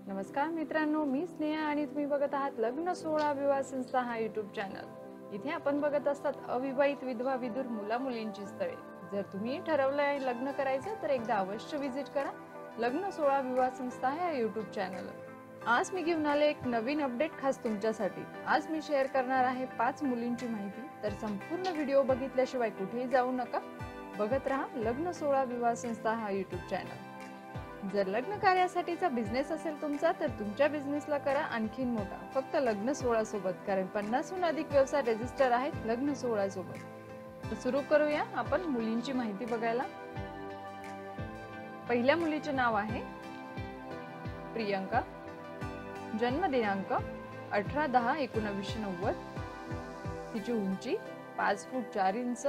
नमस्कार मित्रांनो, मी स्नेहा आणि तुम्ही बघत आहात लग्न सोहळा विवाह संस्था हा YouTube चॅनल। इथे आपण बघत असतात अविवाहित विधवा विधुर मुला मुलींची स्थळे। जर तुम्ही ठरवलंय लग्न करायचं तर एकदा अवश्य विजिट करा लग्न सोहळा विवाह संस्था हा YouTube चॅनल। आज मी घेऊन आले एक नवीन अपडेट खास तुमच्यासाठी। आज मी शेअर करणार आहे 5 मुलींची माहिती, तर संपूर्ण व्हिडिओ बघितल्याशिवाय कुठेही जाऊ नका। बघत रहा लग्न सोहळा विवाह संस्था हा YouTube चॅनल। जर लग्न कार्यासाठीचा बिझनेस असेल तुमचा तर तुमच्या बिझनेसला करा आणखीन मोठा फक्त लग्न सोहळा सोबत, कारण 50हून अधिक व्यवसाय रजिस्टर आहेत लग्न सोहळा सोबत। तर सुरू करूया आपण मुलींची माहिती बघायला। पहिल्या मुलीचे नाव आहे प्रियंका। जन्म दिनांक 18/10/1990। तिची उंची 5 फूट 4 इंच,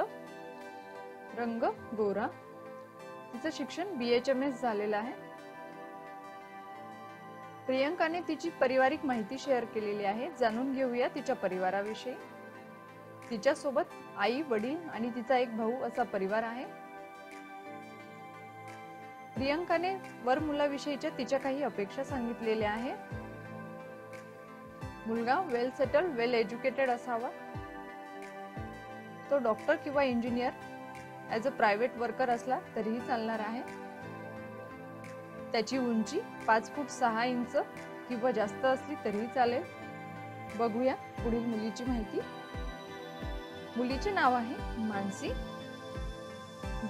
रंग गोरा। तिचं शिक्षण BHMS झालेलं आहे। प्रियंकाने तिची पारिवारिक माहिती शेअर केलेली आहे, जाणून घेऊया तिच्या परिवाराविषयी। तिच्या सोबत आई वडील आणि तिचा एक भाऊ असा परिवार आहे। प्रियंकाने वर मुलाविषयीच्या तिच्या काही अपेक्षा सांगितलेल्या आहेत। मुलगा वेल सेटल वेल एज्युकेटेड असावा। तो डॉक्टर किंवा engineer as a private worker असला तरीही चालणार आहे। त्याची उंची 5 फूट 6 इंच किंवा जास्त असली तरीही चालेल। बघूया पुढील मुलीची माहिती। मुलीचे नाव आहे मानसी।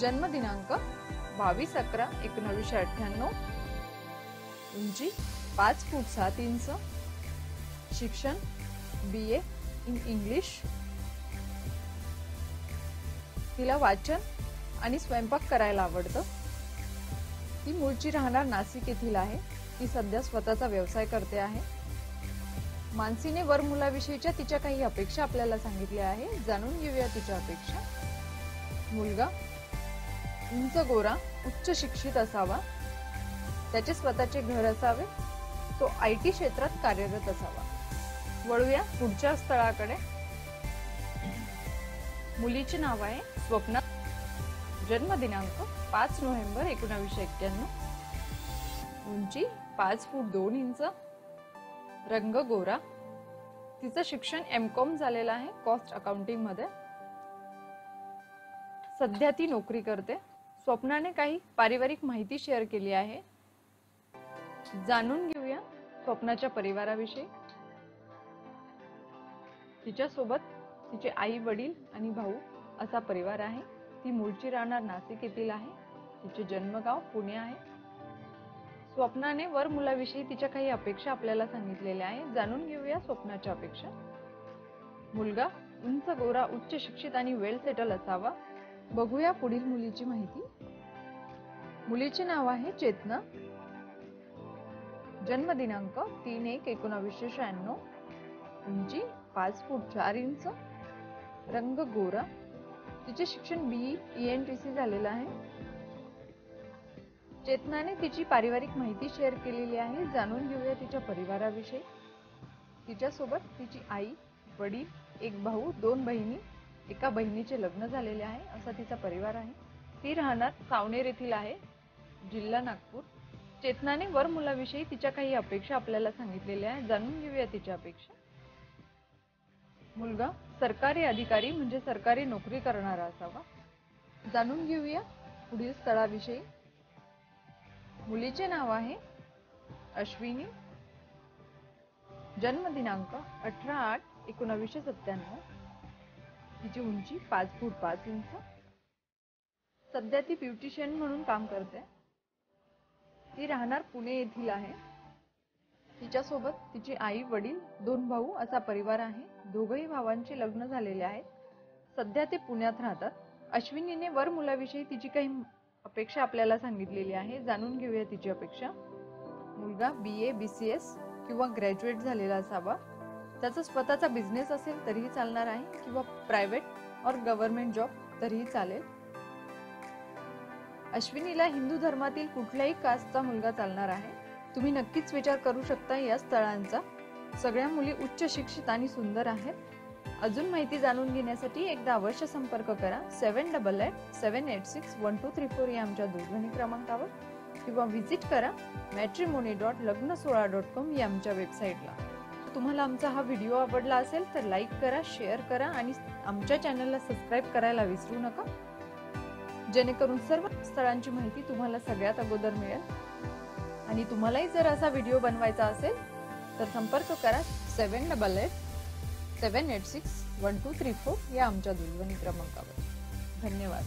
जन्म दिनांक 22/11/1998। उंची 5 फूट 7 इंच, शिक्षण BA इन इंग्लिश। तिला वाचन आणि स्वयंपाक करायला आवडतं। ती मूळची राहणार नाशिक येथील आहे। ती सध्या स्वतःचा व्यवसाय करते आहे। मानसीने वर मुलाविषयीच्या तिच्या काही अपेक्षा आपल्याला सांगितल्या आहे, जाणून घेऊया तिच्या अपेक्षा। मुलगा उंच गोरा उच्च शिक्षित असावा। त्याचे स्वतःचे घर असावे। तो IT क्षेत्रात कार्यरत असावा। वळूया पुढच्या स्थळाकडे। मुलीचे नाव आहे स्वप्ना। जन्म दिनांक 5 नोव्हेंबर 1991। उंची 5 फूट 2 इंच, रंग गोरा। तिचं शिक्षण MCOM झालेलं आहे कॉस्ट अकाउंटिंग मध्ये। सध्या ती नोकरी करते। स्वप्नाने काही पारिवारिक माहिती शेअर केली आहे, जाणून घेऊया स्वप्नाच्या परिवाराविषयी। तिच्या सोबत तिचे आई वडील आणि भाऊ असा परिवार आहे। ती मूळची राहणार नाशिक येथील आहे। तिचे जन्मगाव पुणे आहे। स्वप्नाने वर मुलाविषयी तिच्या काही अपेक्षा आपल्याला सांगितलेल्या आहे, जाणून घेऊया स्वप्नाच्या अपेक्षा। मुलगा उंच गोरा उच्च शिक्षित आणि वेल सेटल असावा। बघूया पुढील मुलीची माहिती। मुलीचे नाव आहे चेतना। जन्म दिनांक 3/1/1996। उंची 5 फूट 4 इंच, रंग गोरा। तिचे शिक्षण BE ENTC झालेलं आहे। चेतनाने तिची पारिवारिक माहिती शेअर केलेली आहे, जाणून घेऊया तिच्या परिवाराविषयी। तिच्या सोबत तिची आई वडील एक भाऊ 2 बहिणी, एका बहिणीचे लग्न झालेले आहे असा तिचा परिवार आहे। ती राहणार सावनेर येथील आहे, जिल्हा नागपूर। चेतनाने वर मुलाविषयी तिच्या काही अपेक्षा आपल्याला सांगितलेल्या आहेत, जाणून घेऊया तिच्या अपेक्षा। मुलगा सरकारी अधिकारी म्हणजे सरकारी नोकरी करणारा असावा। जाणून घेऊया पुढील स्थळाविषयी। मुलीचे नाव आहे अश्विनी। जन्म दिनांक 18/8/1997। तिची उंची 5 फूट 5 इंच। सध्या ती ब्युटिशियन म्हणून काम करते। ती राहणार पुणे येथील आहे। तिच्या सोबत तिची आई वडील 2 भाऊ असा परिवार आहे। दोघही भावांचे लग्न झालेले आहेत। सध्या ते पुण्यात राहतात। अश्विनीने वर मुलाविषयी तिची काही अपेक्षा आपल्याला सांगितलेली आहे, जाणून घेऊया तिची अपेक्षा। मुलगा BA BCS किंवा ग्रॅज्युएट झालेला असावा। त्याचा स्वतःचा बिझनेस असेल तरीही चालणार आहे किंवा प्रायव्हेट और गव्हर्नमेंट जॉब तरीही चालेल। अश्विनीला हिंदू धर्मातील कुठल्याही कास्टचा मुलगा चालणार आहे। तुम्ही नक्कीच विचार करू शकता या स्थळांचा। सगळ्या मुली उच्च शिक्षित आणि सुंदर आहेत। अजून माहिती जाणून घेण्यासाठी एकदा अवश्य संपर्क करा 7887861234 या आमच्या दूरध्वनी क्रमांकावर। किंवा व्हिजिट करा matrimony.lagnasola.com या आमच्या वेबसाईटला. तुम्हाला आमचा हा व्हिडिओ आवडला असेल तर लाईक करा, शेअर करा आणि आमच्या चॅनलला सबस्क्राईब करायला विसरू नका, जेणेकरून सर्व स्थळांची माहिती तुम्हाला सगळ्यात अगोदर मिळेल. आणि तुम्हालाही जर असा व्हिडिओ बनवायचा असेल तर संपर्क करा 7887861234 या आमच्या दूरध्वनी क्रमांकावर. धन्यवाद.